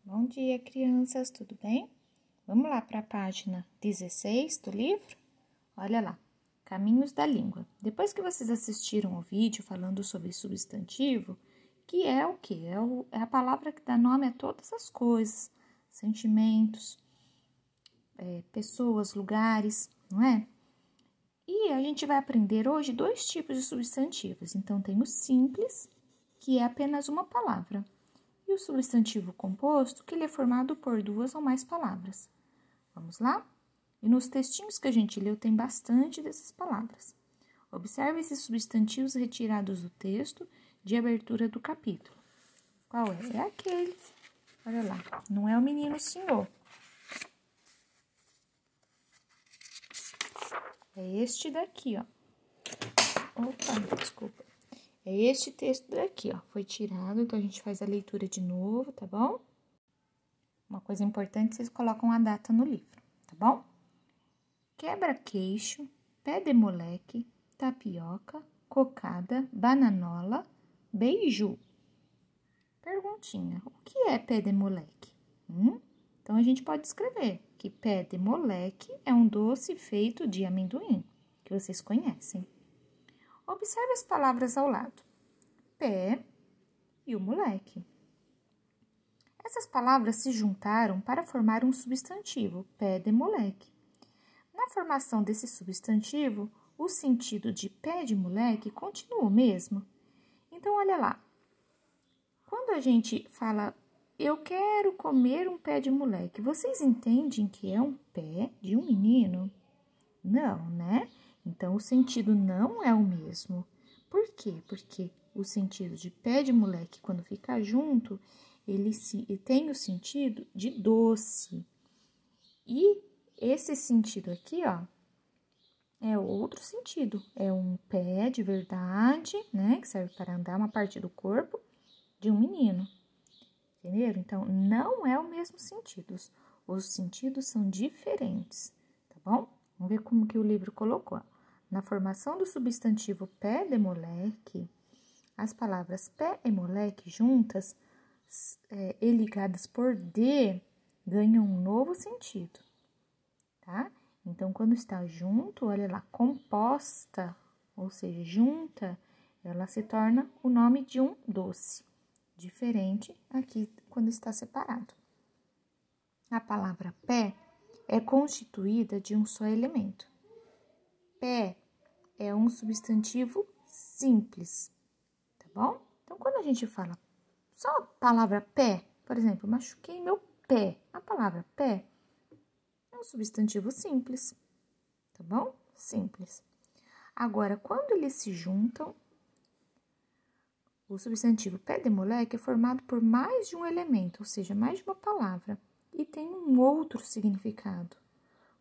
Bom dia, crianças, tudo bem? Vamos lá para a página 16 do livro? Olha lá, Caminhos da Língua. Depois que vocês assistiram ao vídeo falando sobre substantivo, que é o quê? É a palavra que dá nome a todas as coisas, sentimentos, pessoas, lugares, não é? E a gente vai aprender hoje dois tipos de substantivos. Então, tem o simples, que é apenas uma palavra, e o substantivo composto, que ele é formado por duas ou mais palavras. Vamos lá? E nos textinhos que a gente leu tem bastante dessas palavras. Observe esses substantivos retirados do texto de abertura do capítulo. Qual é? É aquele. Olha lá, não é o menino senhor. É este daqui, ó. Opa, desculpa. É este texto daqui, ó. Foi tirado, então a gente faz a leitura de novo, tá bom? Uma coisa importante, vocês colocam a data no livro, tá bom? Quebra-queixo, pé de moleque, tapioca, cocada, bananola, beiju. Perguntinha, o que é pé de moleque? Então, a gente pode escrever que pé de moleque é um doce feito de amendoim, que vocês conhecem. Observe as palavras ao lado, pé e o moleque. Essas palavras se juntaram para formar um substantivo, pé de moleque. Na formação desse substantivo, o sentido de pé de moleque continua o mesmo. Então, olha lá. Quando a gente fala, eu quero comer um pé de moleque, vocês entendem que é um pé de um menino? Não, né? Então, o sentido não é o mesmo. Por quê? Porque o sentido de pé de moleque, quando fica junto, ele tem o sentido de doce. E esse sentido aqui, ó, é outro sentido. É um pé de verdade, né? Que serve para andar uma parte do corpo de um menino. Entenderam? Então, não é o mesmo sentido. Os sentidos são diferentes, tá bom? Vamos ver como que o livro colocou. Na formação do substantivo pé de moleque, as palavras pé e moleque juntas e ligadas por de ganham um novo sentido, tá? Então, quando está junto, olha lá, composta, ou seja, junta, ela se torna o nome de um doce, diferente aqui quando está separado. A palavra pé é constituída de um só elemento. Pé é um substantivo simples, tá bom? Então, quando a gente fala só a palavra pé, por exemplo, machuquei meu pé, a palavra pé é um substantivo simples, tá bom? Simples. Agora, quando eles se juntam, o substantivo pé de moleque é formado por mais de um elemento, ou seja, mais de uma palavra, e tem um outro significado,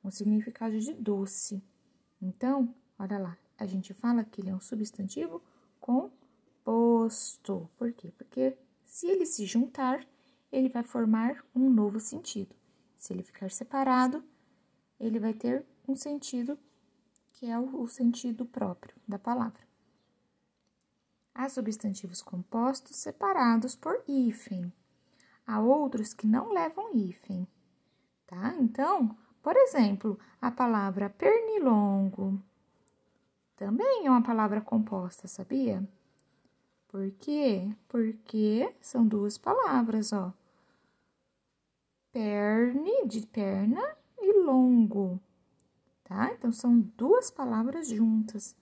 um significado de doce. Então, olha lá, a gente fala que ele é um substantivo composto. Por quê? Porque se ele se juntar, ele vai formar um novo sentido. Se ele ficar separado, ele vai ter um sentido que é o sentido próprio da palavra. Há substantivos compostos separados por hífen. Há outros que não levam hífen, tá? Então, por exemplo, a palavra pernilongo também é uma palavra composta, sabia? Por quê? Porque são duas palavras, ó. Perne, de perna, e longo, tá? Então, são duas palavras juntas.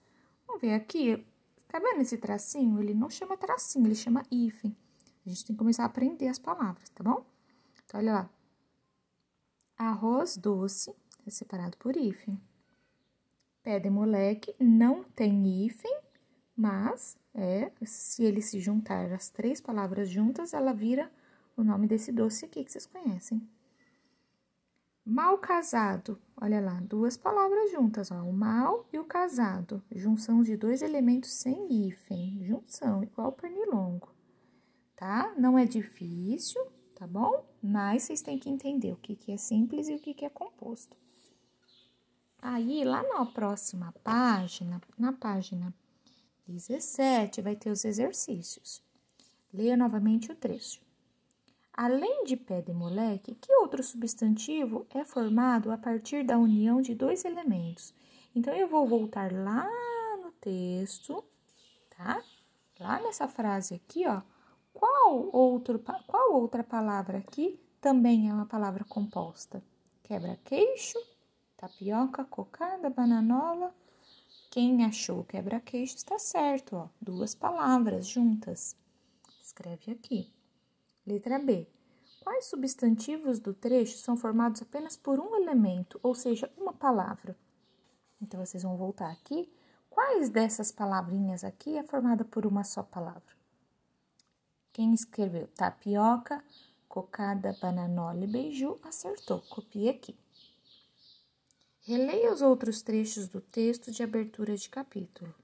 Vamos ver aqui, tá vendo esse tracinho? Ele não chama tracinho, ele chama hífen. A gente tem que começar a aprender as palavras, tá bom? Então, olha lá. Arroz doce é separado por hífen. Pé de moleque não tem hífen, mas se ele se juntar as três palavras juntas, ela vira o nome desse doce aqui que vocês conhecem. Mal casado, olha lá, duas palavras juntas, ó, o mal e o casado, junção de dois elementos sem hífen, junção, igual o pernilongo, tá? Não é difícil, tá bom? Mas vocês têm que entender o que é simples e o que é composto. Aí, lá na próxima página, na página 17, vai ter os exercícios. Leia novamente o trecho. Além de pé de moleque, que outro substantivo é formado a partir da união de dois elementos? Então, eu vou voltar lá no texto, tá? Lá nessa frase aqui, ó. Qual outra palavra aqui também é uma palavra composta? Quebra-queixo, tapioca, cocada, bananola. Quem achou quebra-queixo está certo, ó. 2 palavras juntas. Escreve aqui. Letra B. Quais substantivos do trecho são formados apenas por um elemento, ou seja, uma palavra? Então, vocês vão voltar aqui. Quais dessas palavrinhas aqui é formada por uma só palavra? Quem escreveu tapioca, cocada, bananola e beiju, acertou. Copie aqui. Releia os outros trechos do texto de abertura de capítulo.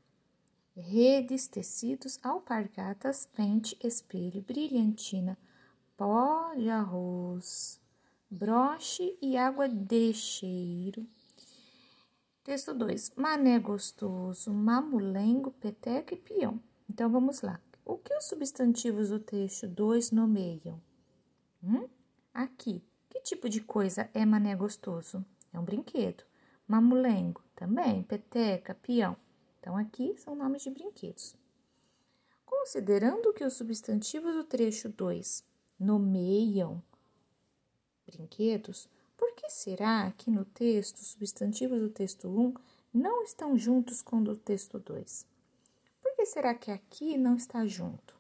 Redes, tecidos, alpargatas, pente, espelho, brilhantina, pó de arroz, broche e água de cheiro. Texto 2. Mané gostoso, mamulengo, peteca e peão. Então, vamos lá. O que os substantivos do trecho 2 nomeiam? Aqui, que tipo de coisa é mané gostoso? É um brinquedo. Mamulengo, também. Peteca, peão. Então, aqui são nomes de brinquedos. Considerando que os substantivos do trecho 2 nomeiam brinquedos, por que será que no texto, os substantivos do texto 1 não estão juntos com o do texto 2? Por que será que aqui não está junto?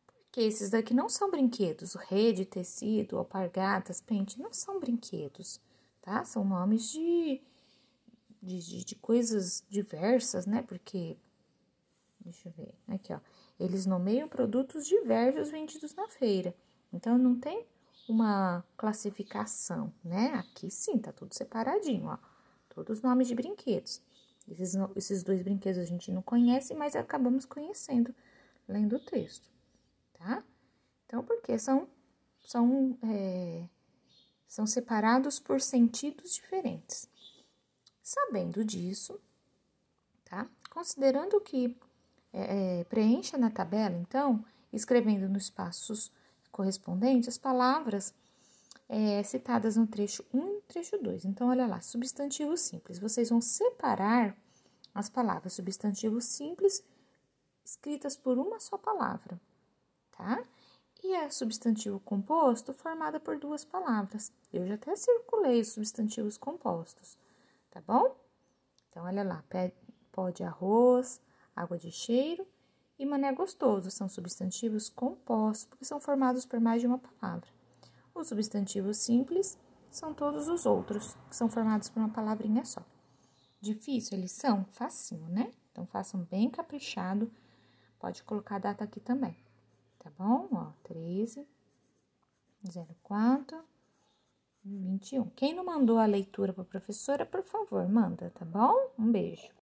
Porque esses daqui não são brinquedos. Rede, tecido, alpargatas, pente, não são brinquedos, tá? São nomes de coisas diversas, né? Porque, deixa eu ver, aqui, ó. Eles nomeiam produtos diversos vendidos na feira. Então, não tem uma classificação, né? Aqui sim, tá tudo separadinho, ó. Todos os nomes de brinquedos. Esses 2 brinquedos a gente não conhece, mas acabamos conhecendo lendo o texto, tá? Então, porque são separados por sentidos diferentes. Sabendo disso, tá? Considerando que preencha na tabela, então, escrevendo nos espaços correspondentes as palavras citadas no trecho 1 e trecho 2. Então, olha lá, substantivo simples. Vocês vão separar as palavras substantivo simples escritas por uma só palavra, tá? E a substantivo composto formada por 2 palavras. Eu já até circulei os substantivos compostos, tá bom? Então, olha lá, pó de arroz, água de cheiro e mané gostoso são substantivos compostos, porque são formados por mais de uma palavra. Os substantivos simples são todos os outros, que são formados por uma palavrinha só. Difícil eles são? Facinho, né? Então, façam bem caprichado. Pode colocar a data aqui também, tá bom? Ó, 13/04/21. Quem não mandou a leitura para a professora, por favor, manda, tá bom? Um beijo.